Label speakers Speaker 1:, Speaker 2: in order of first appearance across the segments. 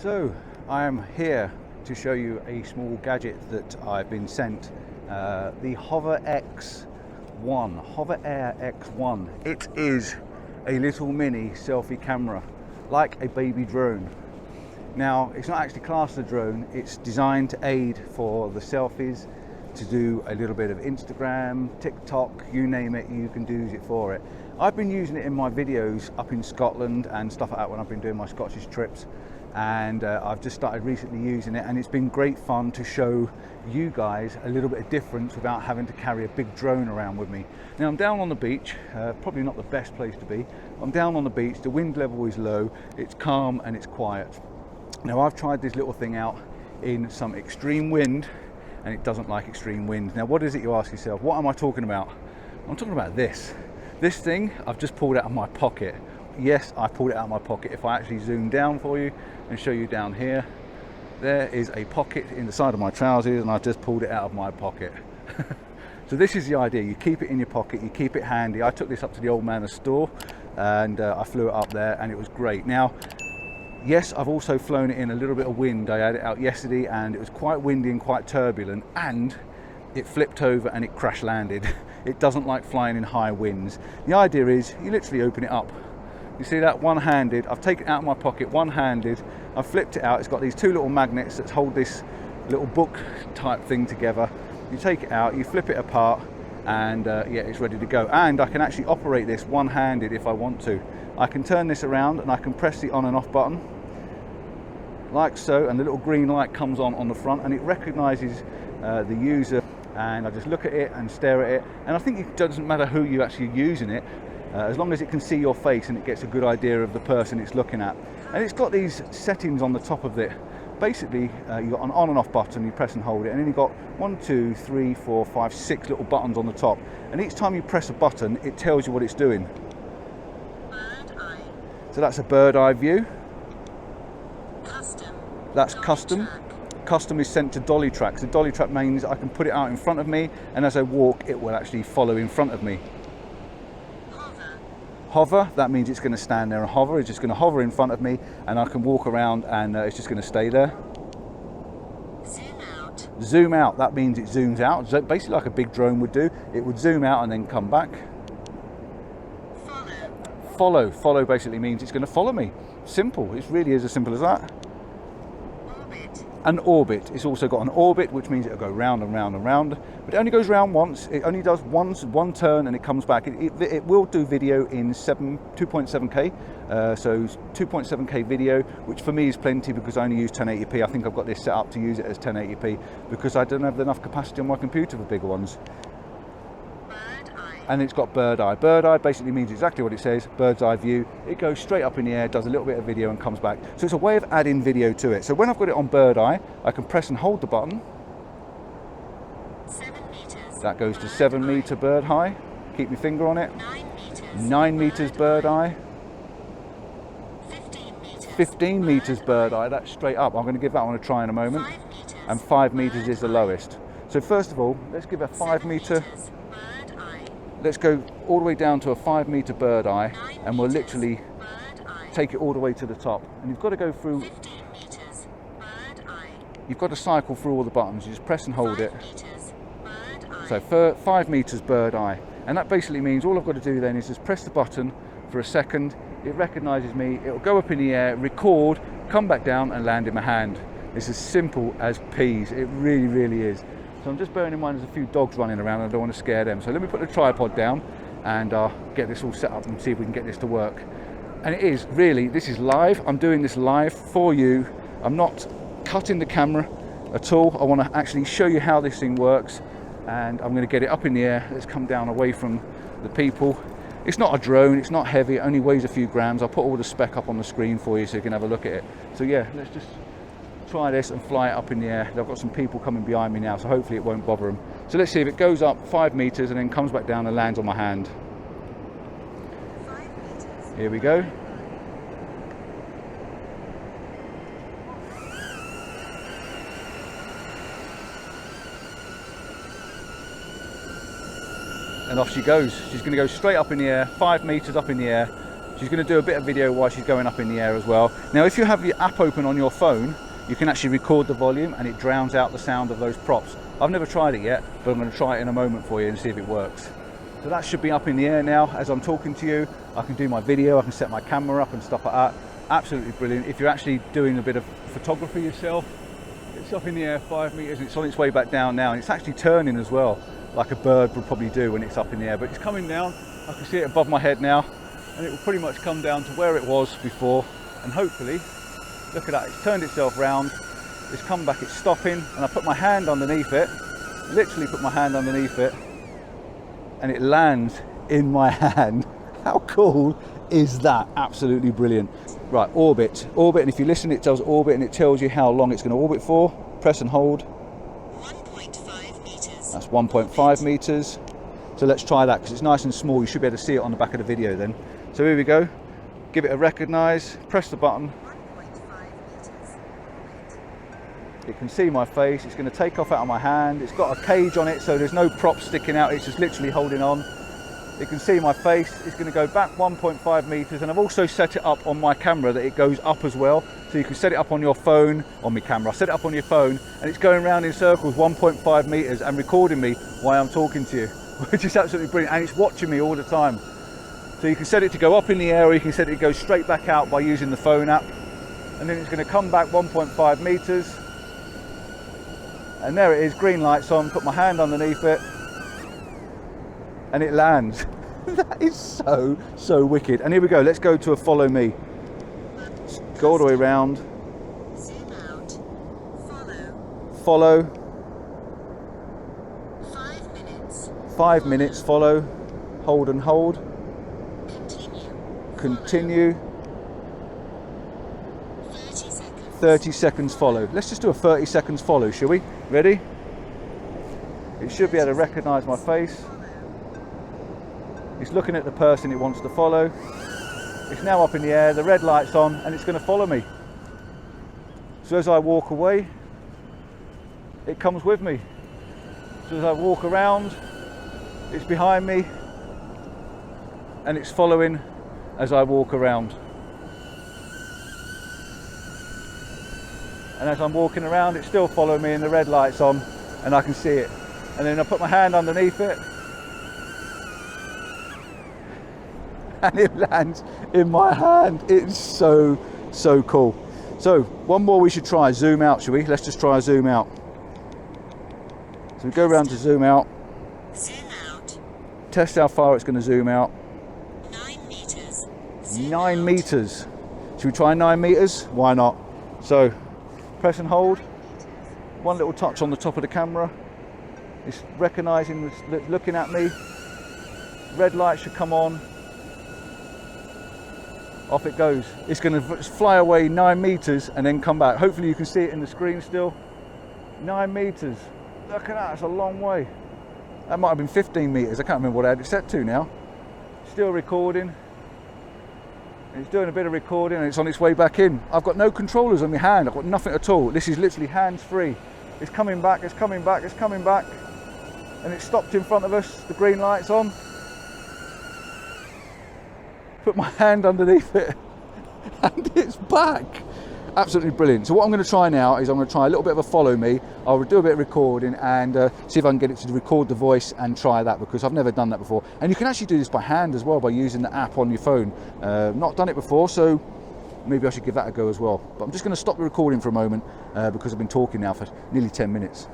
Speaker 1: So I am here to show you a small gadget that I've been sent, the HOVERair X1. It is a little mini selfie camera, like a baby drone. Now, it's not actually classed as a drone, it's designed to aid for the selfies, to do a little bit of Instagram, TikTok, you name it, you can use it for it. I've been using it in my videos up in Scotland and stuff like that when I've been doing my Scottish trips, and I've just started recently using it, and it's been great fun to show you guys a little bit of difference without having to carry a big drone around with me. Now, I'm down on the beach, probably not the best place to be. I'm down on the beach, the wind level is low, it's calm and it's quiet. Now, I've tried this little thing out in some extreme wind, and it doesn't like extreme wind. Now, what is it, you ask yourself? What am I talking about? I'm talking about this. This thing I've just pulled out of my pocket. Yes, I pulled it out of my pocket. If I actually zoom down for you and show you down here, there is a pocket in the side of my trousers, and I just pulled it out of my pocket. So this is the idea. You keep it in your pocket, you keep it handy. I took this up to the old man's store, and I flew it up there, and it was great. Now, yes, I've also flown it in a little bit of wind. I had it out yesterday and it was quite windy and quite turbulent, and it flipped over and it crash landed. It doesn't like flying in high winds. The idea is you literally open it up. You see that? One-handed. I've taken it out of my pocket one-handed. I've flipped it out. It's got these two little magnets that hold this little book type thing together. You take it out, you flip it apart, and yeah, it's ready to go. And I can actually operate this one-handed if I want to. I can turn this around and I can press the on and off button like so, and the little green light comes on the front, and it recognizes the user, and I just look at it and stare at it, and I think it doesn't matter who you're actually using it, as long as it can see your face and it gets a good idea of the person it's looking at. And it's got these settings on the top of it. Basically, you've got an on and off button, you press and hold it, and then you've got 1, 2, 3, 4, 5, 6 little buttons on the top, and each time you press a button it tells you what it's doing. So that's a bird eye view. That's custom. Custom is sent to dolly track. So dolly track means I can put it out in front of me, and as I walk it will actually follow in front of me. Hover, that means it's going to stand there and hover. It's just going to hover in front of me, and I can walk around, and it's just going to stay there.
Speaker 2: Zoom out.
Speaker 1: Zoom out, that means it zooms out. So basically like a big drone would do. It would zoom out and then come back. Follow basically means it's going to follow me. Simple. It really is as simple as that. An orbit. It's also got an orbit, which means it'll go round and round and round, but it only goes round once. It only does one turn and it comes back. It will do video in 2.7K, so 2.7K video, which for me is plenty because I only use 1080p. I think I've got this set up to use it as 1080p because I don't have enough capacity on my computer for bigger ones. And it's got bird eye. Bird eye basically means exactly what it says, bird's eye view. It goes straight up in the air, does a little bit of video and comes back. So it's a way of adding video to it. So when I've got it on bird eye, I can press and hold the button.
Speaker 2: 7 meters.
Speaker 1: That goes to 7 meter bird eye. Keep my finger on it.
Speaker 2: 9 meters.
Speaker 1: 9 meters bird eye.
Speaker 2: 15 meters.
Speaker 1: 15 meters bird eye, that's straight up. I'm going to give that one a try in a moment.
Speaker 2: 5 meters.
Speaker 1: And 5 meters is the lowest. So first of all, let's give a 5 meter. Let's go all the way down to a 5 meter bird eye, and we'll literally take it all the way to the top. And you've got to go through,
Speaker 2: 15 meters. Bird eye.
Speaker 1: you've got to cycle through all the buttons. You just press and hold
Speaker 2: 5
Speaker 1: it.
Speaker 2: meters. Bird eye.
Speaker 1: So for 5 meters bird eye. And that basically means all I've got to do then is just press the button for a second. It recognizes me, it'll go up in the air, record, come back down and land in my hand. It's as simple as peas. It really, really is. So I'm just bearing in mind there's a few dogs running around and I don't want to scare them. So let me put the tripod down and get this all set up and see if we can get this to work. And it is really, this is live. I'm doing this live for you. I'm not cutting the camera at all. I want to actually show you how this thing works, and I'm going to get it up in the air. Let's come down away from the people. It's not a drone, it's not heavy, it only weighs a few grams. I'll put all the spec up on the screen for you so you can have a look at it. So yeah, let's just try this and fly it up in the air. I've got some people coming behind me now, so hopefully it won't bother them. So let's see if it goes up 5 meters and then comes back down and lands on my hand.
Speaker 2: 5 meters.
Speaker 1: Here we go. And off she goes. She's going to go straight up in the air, 5 meters up in the air, She's going to do a bit of video while she's going up in the air as well. Now, if you have your app open on your phone, you can actually record the volume and it drowns out the sound of those props. I've never tried it yet, but I'm going to try it in a moment for you and see if it works. So that should be up in the air now as I'm talking to you. I can do my video, I can set my camera up and stuff like that. Absolutely brilliant. If you're actually doing a bit of photography yourself, it's up in the air 5 meters and it's on its way back down now, and it's actually turning as well, like a bird would probably do when it's up in the air. But it's coming down, I can see it above my head now, and it will pretty much come down to where it was before, and hopefully, look at that, it's turned itself round, it's come back, it's stopping, and I put my hand underneath it, literally put my hand underneath it, and it lands in my hand. How cool is that? Absolutely brilliant. Right, orbit, and if you listen, it tells orbit and it tells you how long it's going to orbit for. Press and hold.
Speaker 2: 1.5 meters.
Speaker 1: That's 1.5 meters. So let's try that because it's nice and small. You should be able to see it on the back of the video then. So here we go. Give it a recognize, press the button.
Speaker 2: 1.5 meters.
Speaker 1: It can see my face. It's going to take off out of my hand. It's got a cage on it, so there's no prop sticking out. It's just literally holding on. It can see my face. It's going to go back 1.5 meters, and I've also set it up on my camera that it goes up as well. So you can set it up on your phone, on my camera. Set it up on your phone, and it's going around in circles 1.5 meters and recording me while I'm talking to you, which is absolutely brilliant. And it's watching me all the time. So you can set it to go up in the air, or you can set it to go straight back out by using the phone app. And then it's going to come back 1.5 meters. And there it is, green lights on. Put my hand underneath it. And it lands. That is so wicked. And here we go, let's go to a follow me. Go all the way around.
Speaker 2: Zoom out.
Speaker 1: Follow.
Speaker 2: 5 minutes.
Speaker 1: 5 minutes, follow. Hold and hold.
Speaker 2: Continue.
Speaker 1: Continue.
Speaker 2: 30 seconds.
Speaker 1: 30 seconds follow. Let's just do a 30 seconds follow, shall we? Ready? It should be able to recognize my face. It's looking at the person it wants to follow. It's now up in the air, the red light's on, and it's going to follow me. So as I walk away, it comes with me. So as I walk around, it's behind me, and it's following as I walk around. And as I'm walking around, it's still following me, and the red light's on, and I can see it. And then I put my hand underneath it, and it lands in my hand. It's so cool. So one more we should try, zoom out, shall we? Let's just try a zoom out. So we go around to zoom out.
Speaker 2: Zoom out.
Speaker 1: Test how far it's going to zoom out.
Speaker 2: 9 meters.
Speaker 1: 9 meters. Should we try 9 meters? Why not? So press and hold. One little touch on the top of the camera. It's recognizing, looking at me. Red light should come on. Off it goes. It's going to fly away 9 meters and then come back. Hopefully you can see it in the screen still. 9 meters. Look at that, it's a long way. That might have been 15 meters. I can't remember what I had it set to now. Still recording. It's doing a bit of recording and it's on its way back in. I've got no controllers on my hand. I've got nothing at all. This is literally hands-free. It's coming back, it's coming back, it's coming back. And it's stopped in front of us. The green light's on. Put my hand underneath it and it's back. Absolutely brilliant. So what I'm going to try now is I'm going to try a little bit of a follow me. I'll do a bit of recording and see if I can get it to record the voice and try that, because I've never done that before. And you can actually do this by hand as well by using the app on your phone. Not done it before, so maybe I should give that a go as well. But I'm just going to stop the recording for a moment because I've been talking now for nearly 10 minutes.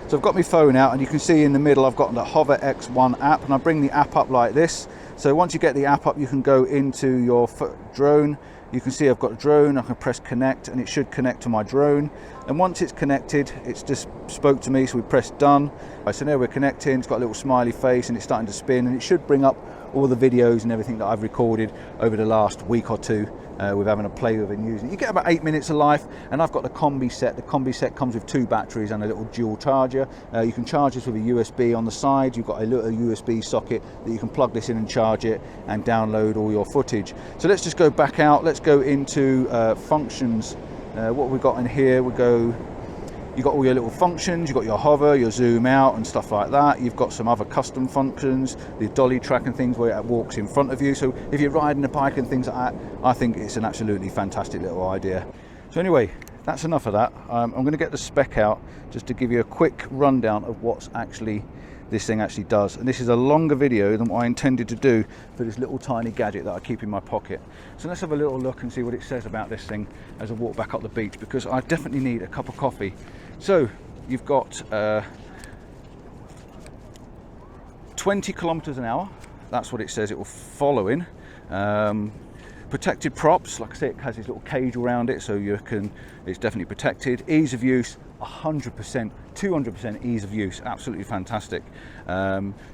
Speaker 1: So I've got my phone out and you can see in the middle I've got the Hover X1 app, and I bring the app up like this. So once you get the app up, you can go into your drone. You can see I've got a drone. I can press connect and it should connect to my drone. And once it's connected, it's just spoke to me, so we press done. So now we're connecting, it's got a little smiley face and it's starting to spin, and it should bring up all the videos and everything that I've recorded over the last week or two with having a play with and using it. You get about 8 minutes of life, and I've got the combi set. The combi set comes with 2 batteries and a little dual charger. You can charge this with a USB on the side. You've got a little USB socket that you can plug this in and charge it and download all your footage. So let's just go back out. Let's go into functions. What we've got in here, we go You've got all your little functions, you've got your hover, your zoom out and stuff like that. You've got some other custom functions, the dolly track and things where it walks in front of you. So if you're riding a bike and things like that, I think it's an absolutely fantastic little idea. So anyway, that's enough of that. I'm going to get the spec out just to give you a quick rundown of what's actually this thing actually does. And this is a longer video than what I intended to do for this little tiny gadget that I keep in my pocket. So let's have a little look and see what it says about this thing as I walk back up the beach, because I definitely need a cup of coffee. So you've got 20 kilometers an hour. That's what it says it will follow in. Protected props, like I say, it has this little cage around it, so it's definitely protected. Ease of use, 100%, 200% ease of use, absolutely fantastic.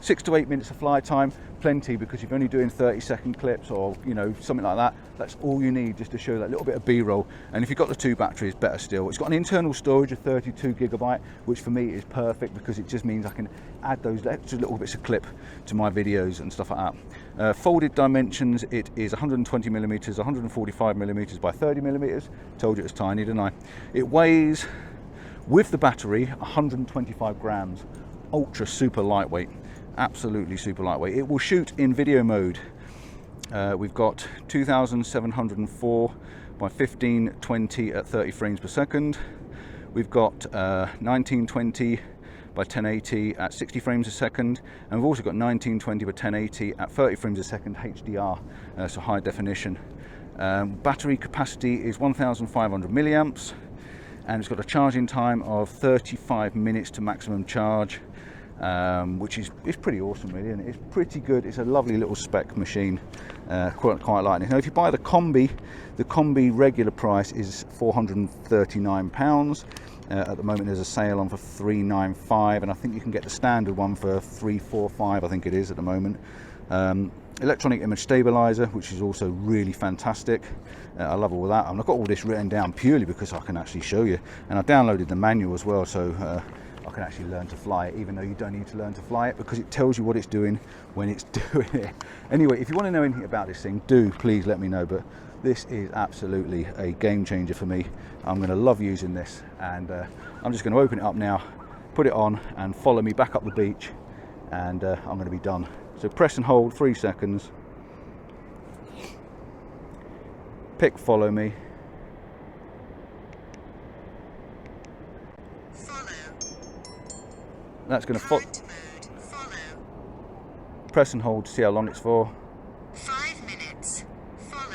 Speaker 1: 6 to 8 minutes of fly time, plenty, because if you're only doing 30-second clips or something like that, that's all you need just to show that little bit of B-roll. And if you've got the 2 batteries, better still. It's got an internal storage of 32 gigabyte, which for me is perfect because it just means I can add those extra little bits of clip to my videos and stuff like that. Folded dimensions, it is 120 millimeters, 145 millimeters by 30 millimeters. Told you it was tiny, didn't I? It weighs, with the battery, 125 grams. Ultra super lightweight, absolutely super lightweight. It will shoot in video mode. We've got 2704 by 1520 at 30 frames per second. We've got 1920 by 1080 at 60 frames a second, and we've also got 1920 by 1080 at 30 frames a second HDR, so high definition. Battery capacity is 1500 milliamps, and it's got a charging time of 35 minutes to maximum charge, which is pretty awesome, really, and it's pretty good. It's a lovely little spec machine, quite like it. Now, if you buy the combi regular price is £439. At the moment, there's a sale on for £395, and I think you can get the standard one for £345. I think it is at the moment. Electronic image stabilizer, which is also really fantastic. I love all that. I've got all this written down purely because I can actually show you, and I downloaded the manual as well, so I can actually learn to fly it, even though you don't need to learn to fly it because it tells you what it's doing when it's doing it. Anyway, if you want to know anything about this thing, do please let me know. But this is absolutely a game changer for me. I'm going to love using this, and I'm just going to open it up now, put it on, and follow me back up the beach, and I'm going to be done. So press and hold 3 seconds, pick follow me, that's going to follow. Press and hold to see how long it's for.
Speaker 2: 5 minutes. Follow.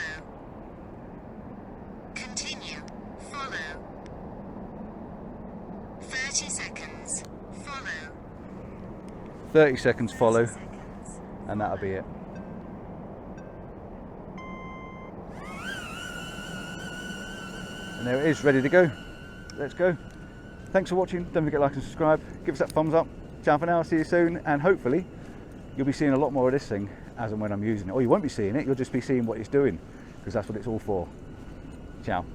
Speaker 2: Continue. Follow. 30 seconds. Follow.
Speaker 1: 30 seconds follow, and that'll be it. And there it is, ready to go. Let's go. Thanks for watching. Don't forget to like and subscribe. Give us that thumbs up. Ciao for now. See you soon, and hopefully you'll be seeing a lot more of this thing as and when I'm using it. Or you won't be seeing it, you'll just be seeing what it's doing, because that's what it's all for. Ciao.